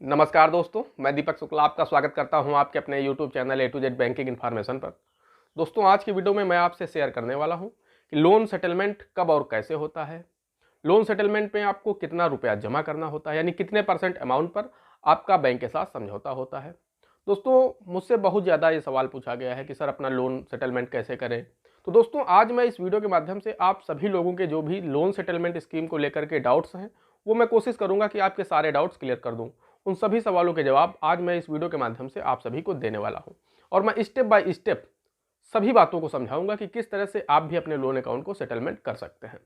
नमस्कार दोस्तों, मैं दीपक शुक्ला आपका स्वागत करता हूं आपके अपने YouTube channel A to Z banking information पर। दोस्तों, आज की वीडियो में मैं आपसे शेयर करने वाला हूं कि लोन सेटलमेंट कब और कैसे होता है। लोन सेटलमेंट में आपको कितना रुपया जमा करना होता है, यानी कितने % अमाउंट पर आपका बैंक के साथ समझौता होता है। दोस्तों, मुझसे बहुत ज़्यादा ये सवाल पूछा गया है कि सर अपना लोन सेटलमेंट कैसे करें। तो दोस्तों, आज मैं इस वीडियो के माध्यम से आप सभी लोगों के जो भी लोन सेटलमेंट स्कीम को लेकर के डाउट्स हैं, वो मैं कोशिश करूंगा कि आपके सारे डाउट्स क्लियर कर दूं। उन सभी सवालों के जवाब आज मैं इस वीडियो के माध्यम से आप सभी को देने वाला हूं, और मैं स्टेप बाय स्टेप सभी बातों को समझाऊंगा कि किस तरह से आप भी अपने लोन अकाउंट को सेटलमेंट कर सकते हैं।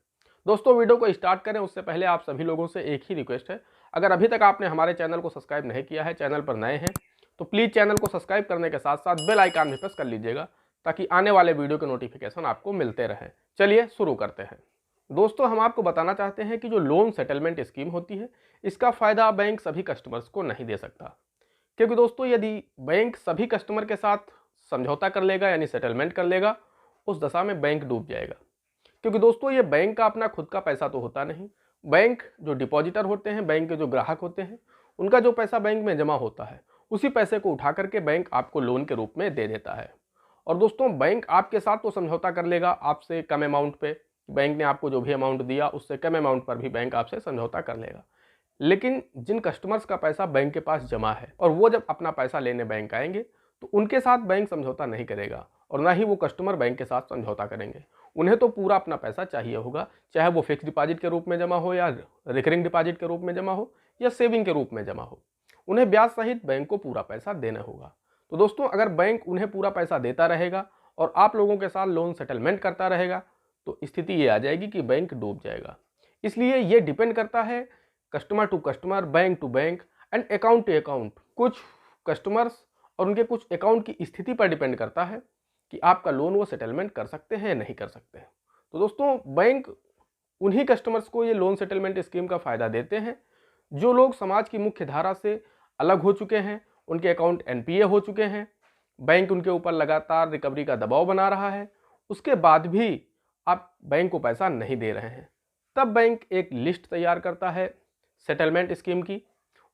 दोस्तों, वीडियो को स्टार्ट करें उससे पहले आप सभी लोगों से एक ही रिक्वेस्ट है, अगर अभी तक आपने हमारे चैनल को सब्सक्राइब नहीं किया है, चैनल पर नए हैं, तो प्लीज़ चैनल को सब्सक्राइब करने के साथ साथ बेल आइकन भी प्रेस कर लीजिएगा, ताकि आने वाले वीडियो के नोटिफिकेशन आपको मिलते रहें। चलिए शुरू करते हैं। दोस्तों, हम आपको बताना चाहते हैं कि जो लोन सेटलमेंट स्कीम होती है, इसका फ़ायदा बैंक सभी कस्टमर्स को नहीं दे सकता। क्योंकि दोस्तों, यदि बैंक सभी कस्टमर के साथ समझौता कर लेगा यानी सेटलमेंट कर लेगा, उस दशा में बैंक डूब जाएगा। क्योंकि दोस्तों, ये बैंक का अपना खुद का पैसा तो होता नहीं। बैंक जो डिपॉजिटर होते हैं, बैंक के जो ग्राहक होते हैं, उनका जो पैसा बैंक में जमा होता है, उसी पैसे को उठा करके बैंक आपको लोन के रूप में दे देता है। और दोस्तों, बैंक आपके साथ तो समझौता कर लेगा आपसे कम अमाउंट पे। बैंक ने आपको जो भी अमाउंट दिया उससे कम अमाउंट पर भी बैंक आपसे समझौता कर लेगा। लेकिन जिन कस्टमर्स का पैसा बैंक के पास जमा है और वो जब अपना पैसा लेने बैंक आएंगे, तो उनके साथ बैंक समझौता नहीं करेगा, और ना ही वो कस्टमर बैंक के साथ समझौता करेंगे। उन्हें तो पूरा अपना पैसा चाहिए होगा, चाहे वो फिक्स डिपॉजिट के रूप में जमा हो, या रिकरिंग डिपॉजिट के रूप में जमा हो, या सेविंग के रूप में जमा हो। उन्हें ब्याज सहित बैंक को पूरा पैसा देना होगा। तो दोस्तों, अगर बैंक उन्हें पूरा पैसा देता रहेगा और आप लोगों के साथ लोन सेटलमेंट करता रहेगा, तो स्थिति ये आ जाएगी कि बैंक डूब जाएगा। इसलिए ये डिपेंड करता है customer to customer, bank to bank and account to account. कुछ कस्टमर्स और उनके कुछ अकाउंट की स्थिति पर डिपेंड करता है कि आपका लोन वो सेटलमेंट कर सकते हैं या नहीं कर सकते हैं। तो दोस्तों, बैंक उन्हीं कस्टमर्स को ये लोन सेटलमेंट स्कीम का फ़ायदा देते हैं जो लोग समाज की मुख्य धारा से अलग हो चुके हैं, उनके अकाउंट एनपीए हो चुके हैं, बैंक उनके ऊपर लगातार रिकवरी का दबाव बना रहा है, उसके बाद भी आप बैंक को पैसा नहीं दे रहे हैं। तब बैंक एक लिस्ट तैयार करता है सेटलमेंट स्कीम की।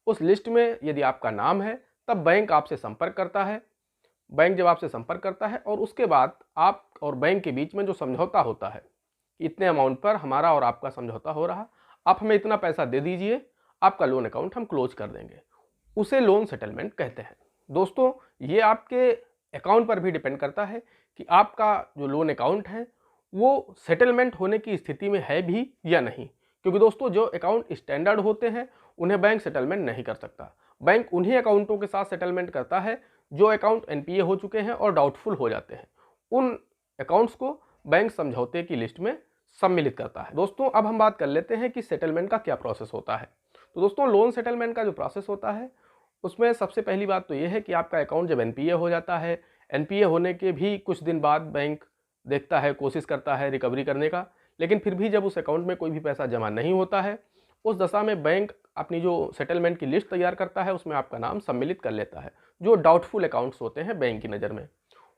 उस लिस्ट में यदि आपका नाम है, तब बैंक आपसे संपर्क करता है। बैंक जब आपसे संपर्क करता है और उसके बाद आप और बैंक के बीच में जो समझौता होता है, इतने अमाउंट पर हमारा और आपका समझौता हो रहा, आप हमें इतना पैसा दे दीजिए, आपका लोन अकाउंट हम क्लोज कर देंगे, उसे लोन सेटलमेंट कहते हैं। दोस्तों, ये आपके अकाउंट पर भी डिपेंड करता है कि आपका जो लोन अकाउंट है वो सेटलमेंट होने की स्थिति में है भी या नहीं। क्योंकि दोस्तों, जो अकाउंट स्टैंडर्ड होते हैं उन्हें बैंक सेटलमेंट नहीं कर सकता। बैंक उन्हीं अकाउंटों के साथ सेटलमेंट करता है जो अकाउंट एनपीए हो चुके हैं और डाउटफुल हो जाते हैं। उन अकाउंट्स को बैंक समझौते की लिस्ट में सम्मिलित करता है। दोस्तों, अब हम बात कर लेते हैं कि सेटलमेंट का क्या प्रोसेस होता है। तो दोस्तों, लोन सेटलमेंट का जो प्रोसेस होता है उसमें सबसे पहली बात तो ये है कि आपका अकाउंट जब एनपीए हो जाता है, एनपीए होने के भी कुछ दिन बाद बैंक देखता है, कोशिश करता है रिकवरी करने का, लेकिन फिर भी जब उस अकाउंट में कोई भी पैसा जमा नहीं होता है, उस दशा में बैंक अपनी जो सेटलमेंट की लिस्ट तैयार करता है उसमें आपका नाम सम्मिलित कर लेता है, जो डाउटफुल अकाउंट्स होते हैं बैंक की नज़र में।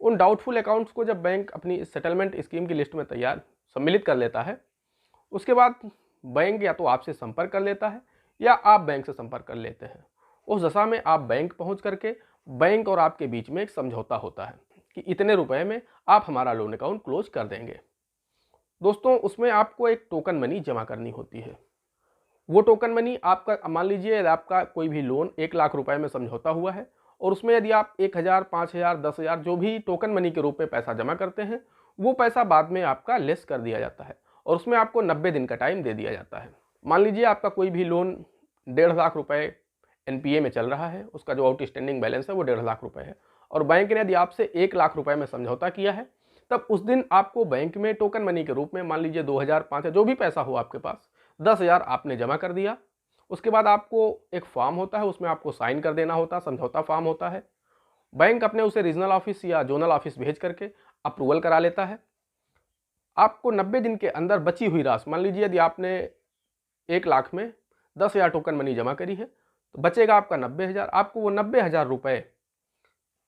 उन डाउटफुल अकाउंट्स को जब बैंक अपनी सेटलमेंट स्कीम की लिस्ट में तैयार सम्मिलित कर लेता है, उसके बाद बैंक या तो आपसे संपर्क कर लेता है या आप बैंक से संपर्क कर लेते हैं। उस दशा में आप बैंक पहुंच करके बैंक और आपके बीच में एक समझौता होता है कि इतने रुपए में आप हमारा लोन अकाउंट क्लोज कर देंगे। दोस्तों, उसमें आपको एक टोकन मनी जमा करनी होती है। वो टोकन मनी आपका, मान लीजिए आपका कोई भी लोन 1 लाख रुपए में समझौता हुआ है, और उसमें यदि आप 1000, 5000, 10,000 जो भी टोकन मनी के रूप में पैसा जमा करते हैं, वो पैसा बाद में आपका लेस कर दिया जाता है और उसमें आपको 90 दिन का टाइम दे दिया जाता है। मान लीजिए आपका कोई भी लोन 1.5 लाख रुपए एनपीए में चल रहा है, उसका जो आउटस्टैंडिंग बैलेंस है वो 1.5 लाख रुपए है, और बैंक ने यदि आपसे 1 लाख रुपए में समझौता किया है, तब उस दिन आपको बैंक में टोकन मनी के रूप में मान लीजिए 2000, 5000 जो भी पैसा हो आपके पास, 10,000 आपने जमा कर दिया। उसके बाद आपको एक फॉर्म होता है, उसमें आपको साइन कर देना होता है, समझौता फॉर्म होता है। बैंक अपने उसे रीजनल ऑफिस या जोनल ऑफिस भेज करके अप्रूवल करा लेता है। आपको 90 दिन के अंदर बची हुई राशि, मान लीजिए यदि आपने 1 लाख में 10,000 टोकन मनी जमा करी है, तो बचेगा आपका 90,000। आपको वो 90,000 रुपये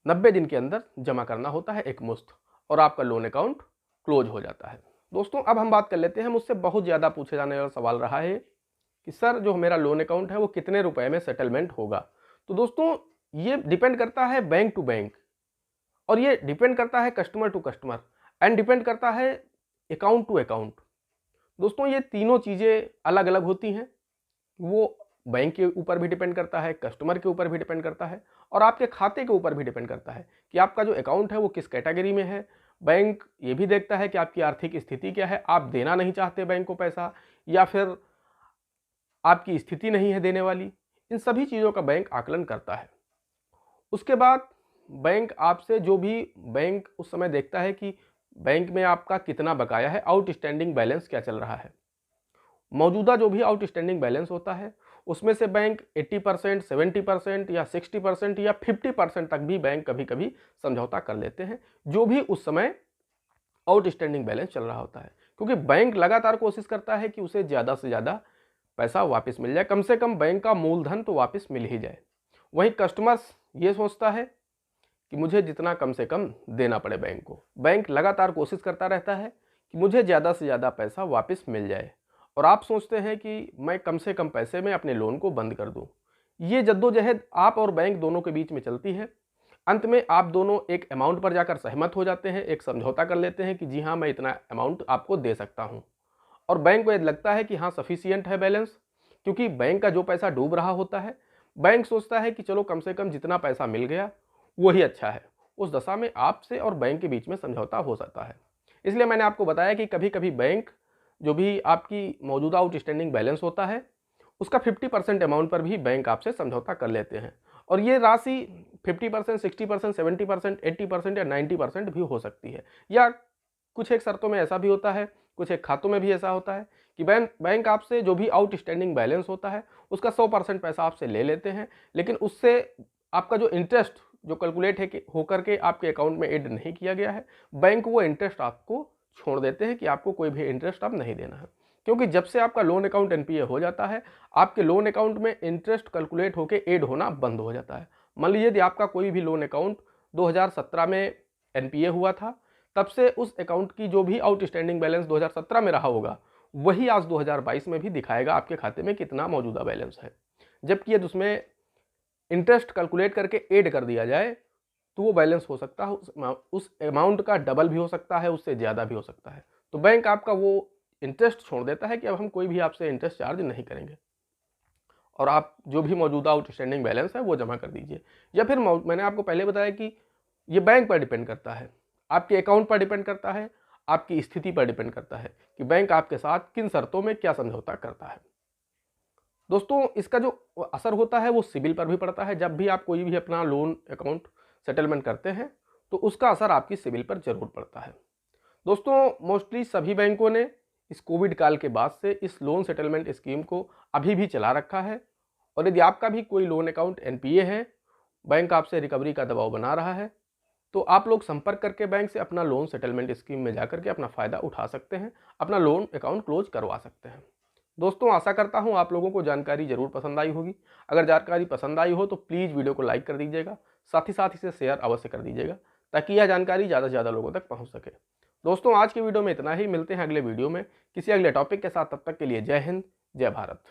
90 दिन के अंदर जमा करना होता है एक मुश्त, और आपका लोन अकाउंट क्लोज हो जाता है। दोस्तों, अब हम बात कर लेते हैं, मुझसे बहुत ज़्यादा पूछे जाने वाला सवाल रहा है कि सर जो मेरा लोन अकाउंट है वो कितने रुपए में सेटलमेंट होगा। तो दोस्तों ये डिपेंड करता है बैंक टू बैंक, और ये डिपेंड करता है customer to customer, and depend करता है अकाउंट टू अकाउंट। दोस्तों ये तीनों चीज़ें अलग अलग होती हैं। वो बैंक के ऊपर भी डिपेंड करता है, कस्टमर के ऊपर भी डिपेंड करता है, और आपके खाते के ऊपर भी डिपेंड करता है कि आपका जो अकाउंट है वो किस कैटेगरी में है। बैंक ये भी देखता है कि आपकी आर्थिक स्थिति क्या है, आप देना नहीं चाहते बैंक को पैसा, या फिर आपकी स्थिति नहीं है देने वाली। इन सभी चीज़ों का बैंक आकलन करता है। उसके बाद बैंक आपसे जो भी बैंक उस समय देखता है कि बैंक में आपका कितना बकाया है, आउटस्टैंडिंग बैलेंस क्या चल रहा है। मौजूदा जो भी आउटस्टैंडिंग बैलेंस होता है उसमें से बैंक 80%, 70% या 60% या 50% तक भी बैंक कभी कभी समझौता कर लेते हैं, जो भी उस समय आउटस्टैंडिंग बैलेंस चल रहा होता है, क्योंकि बैंक लगातार कोशिश करता है कि उसे ज़्यादा से ज़्यादा पैसा वापस मिल जाए, कम से कम बैंक का मूलधन तो वापस मिल ही जाए। वहीं कस्टमर्स ये सोचता है कि मुझे जितना कम से कम देना पड़े बैंक को। बैंक लगातार कोशिश करता रहता है कि मुझे ज़्यादा से ज़्यादा पैसा वापस मिल जाए, और आप सोचते हैं कि मैं कम से कम पैसे में अपने लोन को बंद कर दूं। ये जद्दोजहद आप और बैंक दोनों के बीच में चलती है। अंत में आप दोनों एक अमाउंट पर जाकर सहमत हो जाते हैं, एक समझौता कर लेते हैं कि जी हाँ मैं इतना अमाउंट आपको दे सकता हूँ, और बैंक को यदि लगता है कि हाँ सफिशियंट है बैलेंस, क्योंकि बैंक का जो पैसा डूब रहा होता है, बैंक सोचता है कि चलो कम से कम जितना पैसा मिल गया वही अच्छा है। उस दशा में आपसे और बैंक के बीच में समझौता हो सकता है। इसलिए मैंने आपको बताया कि कभी कभी बैंक जो भी आपकी मौजूदा आउटस्टैंडिंग बैलेंस होता है उसका 50% अमाउंट पर भी बैंक आपसे समझौता कर लेते हैं, और ये राशि 50%, 60%, 70%, 80% या 90% भी हो सकती है, या कुछ एक शर्तों में ऐसा भी होता है, कुछ एक खातों में भी ऐसा होता है कि बैंक आपसे जो भी आउटस्टैंडिंग बैलेंस होता है उसका 100% पैसा आपसे ले लेते हैं, लेकिन उससे आपका जो इंटरेस्ट जो कैलकुलेट है कि होकर के आपके अकाउंट में ऐड नहीं किया गया है, बैंक वो इंटरेस्ट आपको छोड़ देते हैं कि आपको कोई भी इंटरेस्ट अब नहीं देना है। क्योंकि जब से आपका लोन अकाउंट एनपीए हो जाता है, आपके लोन अकाउंट में इंटरेस्ट कैलकुलेट होकर ऐड होना बंद हो जाता है। मान लीजिए यदि आपका कोई भी लोन अकाउंट 2017 में एनपीए हुआ था, तब से उस अकाउंट की जो भी आउटस्टैंडिंग बैलेंस 2017 में रहा होगा वही आज 2022 में भी दिखाएगा आपके खाते में कितना मौजूदा बैलेंस है। जबकि यदि उसमें इंटरेस्ट कैलकुलेट करके ऐड कर दिया जाए तो वो बैलेंस हो सकता है उस अमाउंट का डबल भी हो सकता है, उससे ज़्यादा भी हो सकता है। तो बैंक आपका वो इंटरेस्ट छोड़ देता है कि अब हम कोई भी आपसे इंटरेस्ट चार्ज नहीं करेंगे, और आप जो भी मौजूदा आउटस्टैंडिंग बैलेंस है वो जमा कर दीजिए। या फिर मैंने आपको पहले बताया कि ये बैंक पर डिपेंड करता है, आपके अकाउंट पर डिपेंड करता है, आपकी स्थिति पर डिपेंड करता है कि बैंक आपके साथ किन शर्तों में क्या समझौता करता है। दोस्तों इसका जो असर होता है वो सिबिल पर भी पड़ता है। जब भी आप कोई भी अपना लोन अकाउंट सेटलमेंट करते हैं तो उसका असर आपकी सिबिल पर जरूर पड़ता है। दोस्तों मोस्टली सभी बैंकों ने इस कोविड काल के बाद से इस लोन सेटलमेंट स्कीम को अभी भी चला रखा है, और यदि आपका भी कोई लोन अकाउंट एनपीए है, बैंक आपसे रिकवरी का दबाव बना रहा है, तो आप लोग संपर्क करके बैंक से अपना लोन सेटलमेंट स्कीम में जाकर के अपना फ़ायदा उठा सकते हैं, अपना लोन अकाउंट क्लोज करवा सकते हैं। दोस्तों आशा करता हूं आप लोगों को जानकारी जरूर पसंद आई होगी। अगर जानकारी पसंद आई हो तो प्लीज़ वीडियो को लाइक कर दीजिएगा, साथ ही साथ इसे शेयर अवश्य कर दीजिएगा ताकि यह जानकारी ज़्यादा से ज़्यादा लोगों तक पहुंच सके। दोस्तों आज की वीडियो में इतना ही, मिलते हैं अगले वीडियो में किसी अगले टॉपिक के साथ। तब तक के लिए जय हिंद, जय भारत।